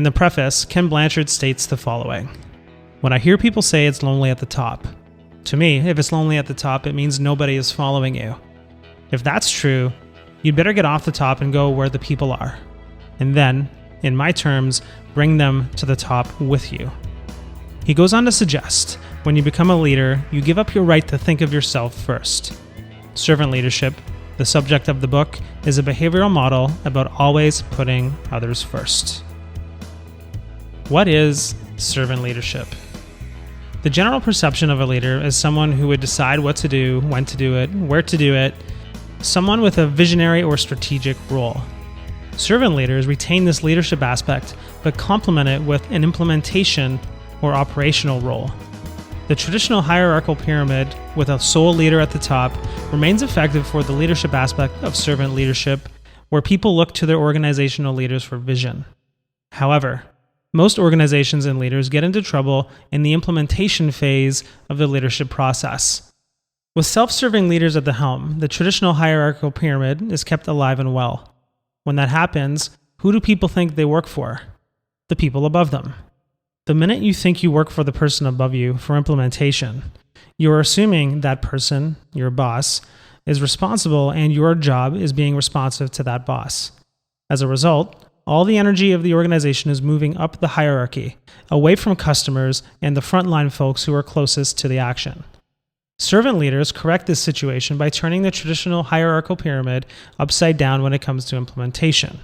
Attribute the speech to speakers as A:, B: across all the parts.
A: In the preface, Ken Blanchard states the following: "When I hear people say it's lonely at the top, to me, if it's lonely at the top, it means nobody is following you. If that's true, you'd better get off the top and go where the people are. And then, in my terms, bring them to the top with you." He goes on to suggest, when you become a leader, you give up your right to think of yourself first. Servant leadership, the subject of the book, is a behavioral model about always putting others first. What is servant leadership? The general perception of a leader is someone who would decide what to do, when to do it, where to do it, someone with a visionary or strategic role. Servant leaders retain this leadership aspect, but complement it with an implementation or operational role. The traditional hierarchical pyramid, with a sole leader at the top, remains effective for the leadership aspect of servant leadership, where people look to their organizational leaders for vision. However, most organizations and leaders get into trouble in the implementation phase of the leadership process. With self-serving leaders at the helm, the traditional hierarchical pyramid is kept alive and well. When that happens, who do people think they work for? The people above them. The minute you think you work for the person above you for implementation, you are assuming that person, your boss, is responsible and your job is being responsive to that boss. As a result, all the energy of the organization is moving up the hierarchy, away from customers and the frontline folks who are closest to the action. Servant leaders correct this situation by turning the traditional hierarchical pyramid upside down when it comes to implementation.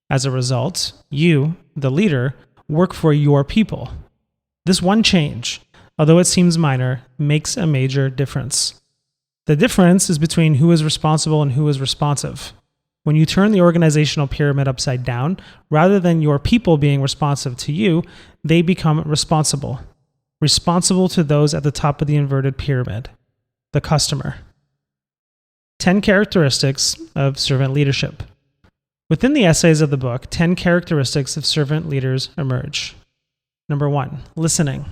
A: As a result, you, the leader, work for your people. This one change, although it seems minor, makes a major difference. The difference is between who is responsible and who is responsive. When you turn the organizational pyramid upside down, rather than your people being responsive to you, they become responsible. Responsible to those at the top of the inverted pyramid, the customer. 10 characteristics of servant leadership. Within the essays of the book, 10 characteristics of servant leaders emerge. Number 1, listening.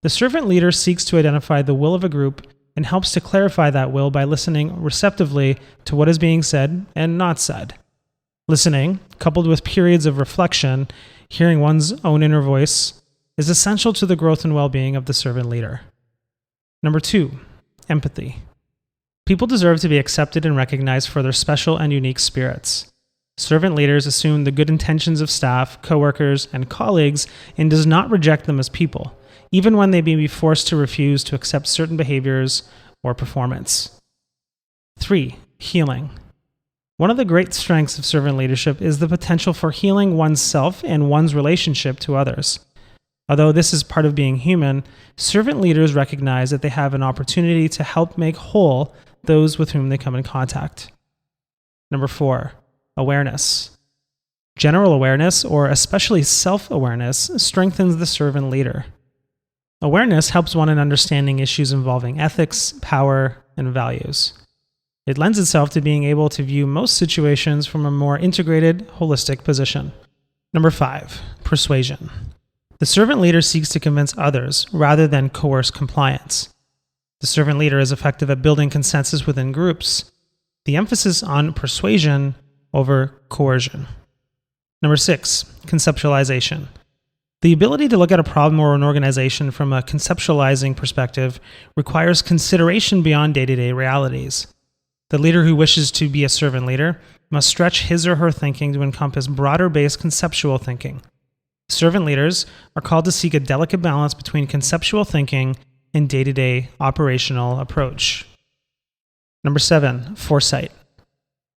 A: The servant leader seeks to identify the will of a group and helps to clarify that will by listening receptively to what is being said and not said. Listening, coupled with periods of reflection, hearing one's own inner voice, is essential to the growth and well-being of the servant leader. Number 2, empathy. People deserve to be accepted and recognized for their special and unique spirits. Servant leaders assume the good intentions of staff, coworkers, and colleagues and does not reject them as people, even when they may be forced to refuse to accept certain behaviors or performance. 3, healing. One of the great strengths of servant leadership is the potential for healing oneself and one's relationship to others. Although this is part of being human, servant leaders recognize that they have an opportunity to help make whole those with whom they come in contact. Number 4, awareness. General awareness, or especially self-awareness, strengthens the servant leader. Awareness helps one in understanding issues involving ethics, power, and values. It lends itself to being able to view most situations from a more integrated, holistic position. Number 5, persuasion. The servant leader seeks to convince others rather than coerce compliance. The servant leader is effective at building consensus within groups. The emphasis on persuasion over coercion. Number 6, conceptualization. The ability to look at a problem or an organization from a conceptualizing perspective requires consideration beyond day-to-day realities. The leader who wishes to be a servant leader must stretch his or her thinking to encompass broader-based conceptual thinking. Servant leaders are called to seek a delicate balance between conceptual thinking and day-to-day operational approach. Number 7, foresight.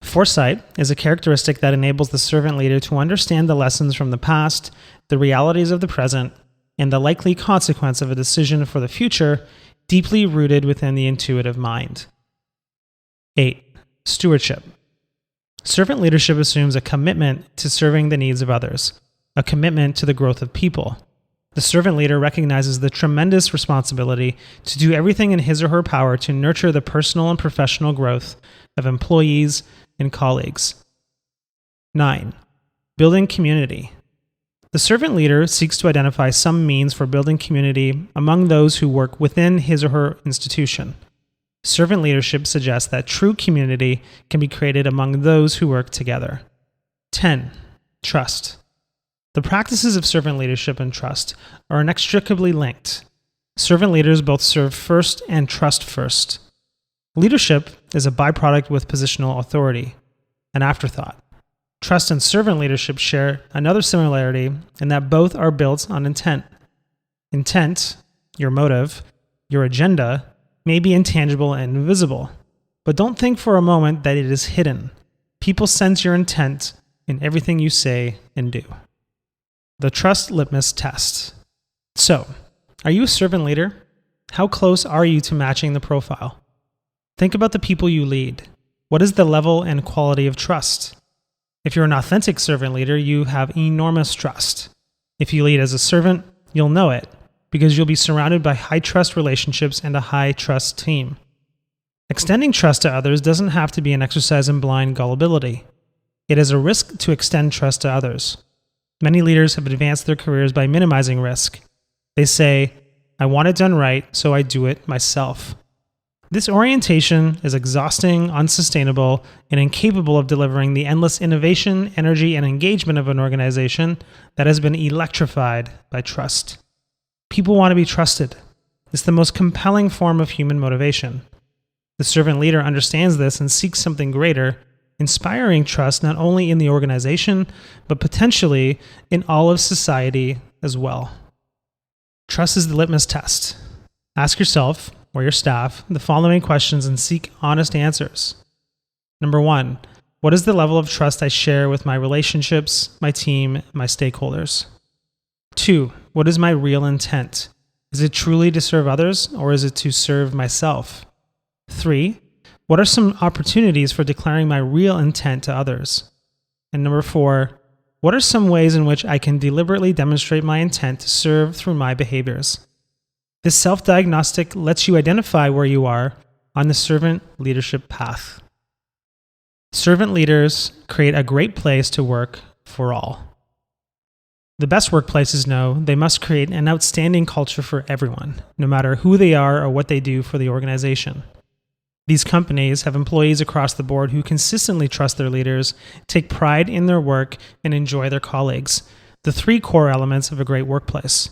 A: Foresight is a characteristic that enables the servant leader to understand the lessons from the past, the realities of the present, and the likely consequence of a decision for the future, deeply rooted within the intuitive mind. 8, stewardship. Servant leadership assumes a commitment to serving the needs of others, a commitment to the growth of people. The servant leader recognizes the tremendous responsibility to do everything in his or her power to nurture the personal and professional growth of employees and colleagues. 9, building community. The servant leader seeks to identify some means for building community among those who work within his or her institution. Servant leadership suggests that true community can be created among those who work together. 10, trust. The practices of servant leadership and trust are inextricably linked. Servant leaders both serve first and trust first. Leadership is a byproduct with positional authority, an afterthought. Trust and servant leadership share another similarity in that both are built on intent. Intent, your motive, your agenda, may be intangible and invisible, but don't think for a moment that it is hidden. People sense your intent in everything you say and do. The Trust Litmus Test. So, are you a servant leader? How close are you to matching the profile? Think about the people you lead. What is the level and quality of trust? If you're an authentic servant leader, you have enormous trust. If you lead as a servant, you'll know it, because you'll be surrounded by high trust relationships and a high trust team. Extending trust to others doesn't have to be an exercise in blind gullibility. It is a risk to extend trust to others. Many leaders have advanced their careers by minimizing risk. They say, I want it done right, so I do it myself. This orientation is exhausting, unsustainable, and incapable of delivering the endless innovation, energy, and engagement of an organization that has been electrified by trust. People want to be trusted. It's the most compelling form of human motivation. The servant leader understands this and seeks something greater, inspiring trust not only in the organization, but potentially in all of society as well. Trust is the litmus test. Ask yourself, or your staff, the following questions and seek honest answers. Number 1, what is the level of trust I share with my relationships, my team, my stakeholders? 2, what is my real intent? Is it truly to serve others, or is it to serve myself? 3, what are some opportunities for declaring my real intent to others? And number 4, what are some ways in which I can deliberately demonstrate my intent to serve through my behaviors? This self-diagnostic lets you identify where you are on the servant leadership path. Servant leaders create a great place to work for all. The best workplaces know they must create an outstanding culture for everyone, no matter who they are or what they do for the organization. These companies have employees across the board who consistently trust their leaders, take pride in their work, and enjoy their colleagues, the 3 core elements of a great workplace.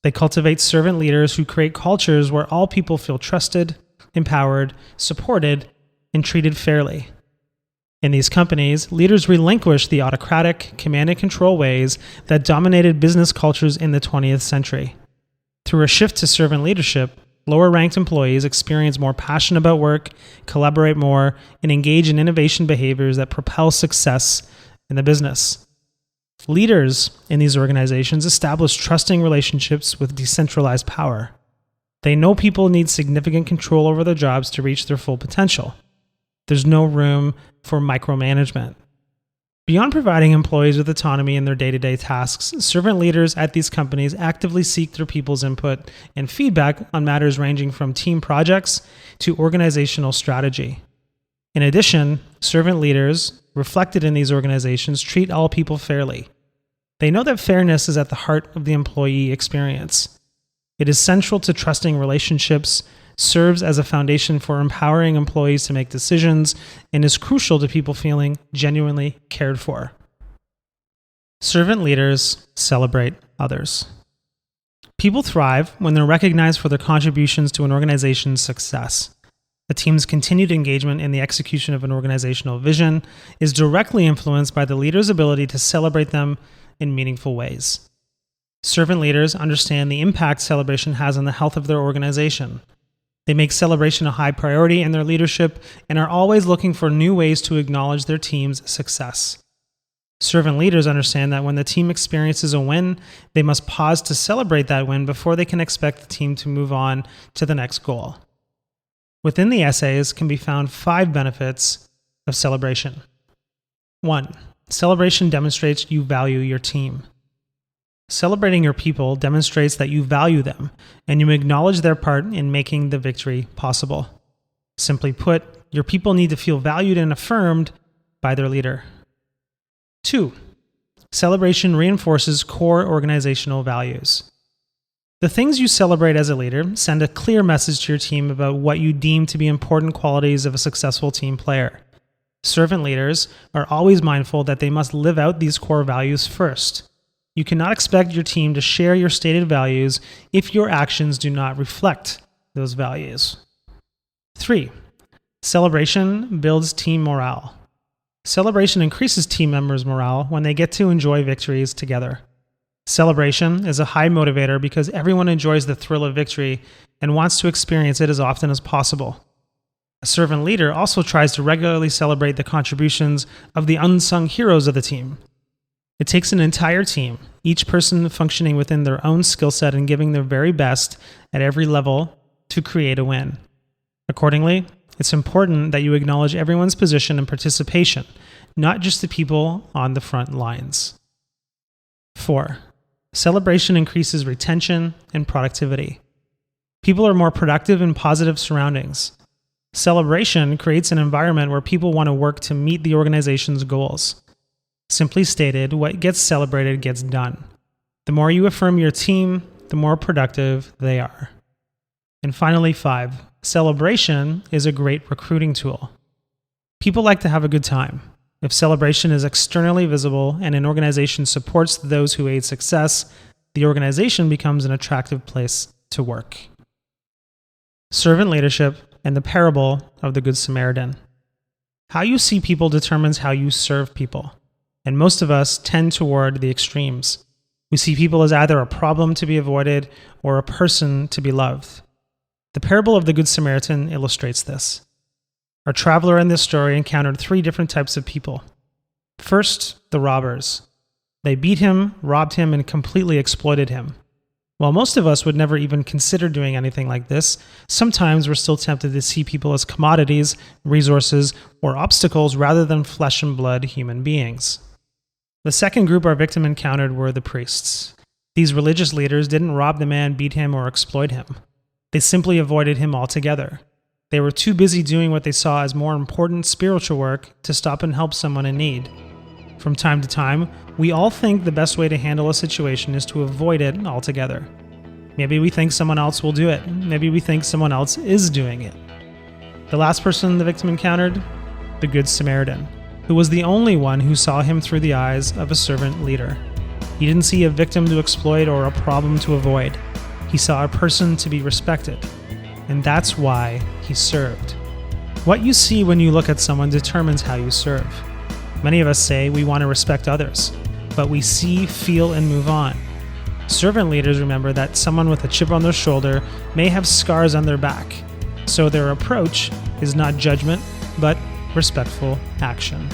A: They cultivate servant leaders who create cultures where all people feel trusted, empowered, supported, and treated fairly. In these companies, leaders relinquish the autocratic, command and control ways that dominated business cultures in the 20th century. Through a shift to servant leadership, lower-ranked employees experience more passion about work, collaborate more, and engage in innovation behaviors that propel success in the business. Leaders in these organizations establish trusting relationships with decentralized power. They know people need significant control over their jobs to reach their full potential. There's no room for micromanagement. Beyond providing employees with autonomy in their day-to-day tasks, servant leaders at these companies actively seek their people's input and feedback on matters ranging from team projects to organizational strategy. In addition, servant leaders, reflected in these organizations, treat all people fairly. They know that fairness is at the heart of the employee experience. It is central to trusting relationships, serves as a foundation for empowering employees to make decisions, and is crucial to people feeling genuinely cared for. Servant leaders celebrate others. People thrive when they're recognized for their contributions to an organization's success. A team's continued engagement in the execution of an organizational vision is directly influenced by the leader's ability to celebrate them in meaningful ways. Servant leaders understand the impact celebration has on the health of their organization. They make celebration a high priority in their leadership and are always looking for new ways to acknowledge their team's success. Servant leaders understand that when the team experiences a win, they must pause to celebrate that win before they can expect the team to move on to the next goal. Within the essays can be found 5 benefits of celebration. 1. Celebration demonstrates you value your team. Celebrating your people demonstrates that you value them and you acknowledge their part in making the victory possible. Simply put, your people need to feel valued and affirmed by their leader. 2. Celebration reinforces core organizational values. The things you celebrate as a leader send a clear message to your team about what you deem to be important qualities of a successful team player. Servant leaders are always mindful that they must live out these core values first. You cannot expect your team to share your stated values if your actions do not reflect those values. 3. Celebration builds team morale. Celebration increases team members' morale when they get to enjoy victories together. Celebration is a high motivator because everyone enjoys the thrill of victory and wants to experience it as often as possible. A servant leader also tries to regularly celebrate the contributions of the unsung heroes of the team. It takes an entire team, each person functioning within their own skill set and giving their very best at every level to create a win. Accordingly, it's important that you acknowledge everyone's position and participation, not just the people on the front lines. 4. Celebration increases retention and productivity. People are more productive in positive surroundings. Celebration creates an environment where people want to work to meet the organization's goals. Simply stated, what gets celebrated gets done. The more you affirm your team, the more productive they are. And finally, 5. Celebration is a great recruiting tool. People like to have a good time. If celebration is externally visible and an organization supports those who aid success, the organization becomes an attractive place to work. Servant leadership and the parable of the Good Samaritan. How you see people determines how you serve people, and most of us tend toward the extremes. We see people as either a problem to be avoided or a person to be loved. The parable of the Good Samaritan illustrates this. Our traveler in this story encountered 3 different types of people. First, the robbers. They beat him, robbed him, and completely exploited him. While most of us would never even consider doing anything like this, sometimes we're still tempted to see people as commodities, resources, or obstacles rather than flesh and blood human beings. The second group our victim encountered were the priests. These religious leaders didn't rob the man, beat him, or exploit him. They simply avoided him altogether. They were too busy doing what they saw as more important spiritual work to stop and help someone in need. From time to time, we all think the best way to handle a situation is to avoid it altogether. Maybe we think someone else will do it. Maybe we think someone else is doing it. The last person the victim encountered? The Good Samaritan, who was the only one who saw him through the eyes of a servant leader. He didn't see a victim to exploit or a problem to avoid. He saw a person to be respected. And that's why he served. What you see when you look at someone determines how you serve. Many of us say we want to respect others, but we see, feel, and move on. Servant leaders remember that someone with a chip on their shoulder may have scars on their back, so their approach is not judgment, but respectful action.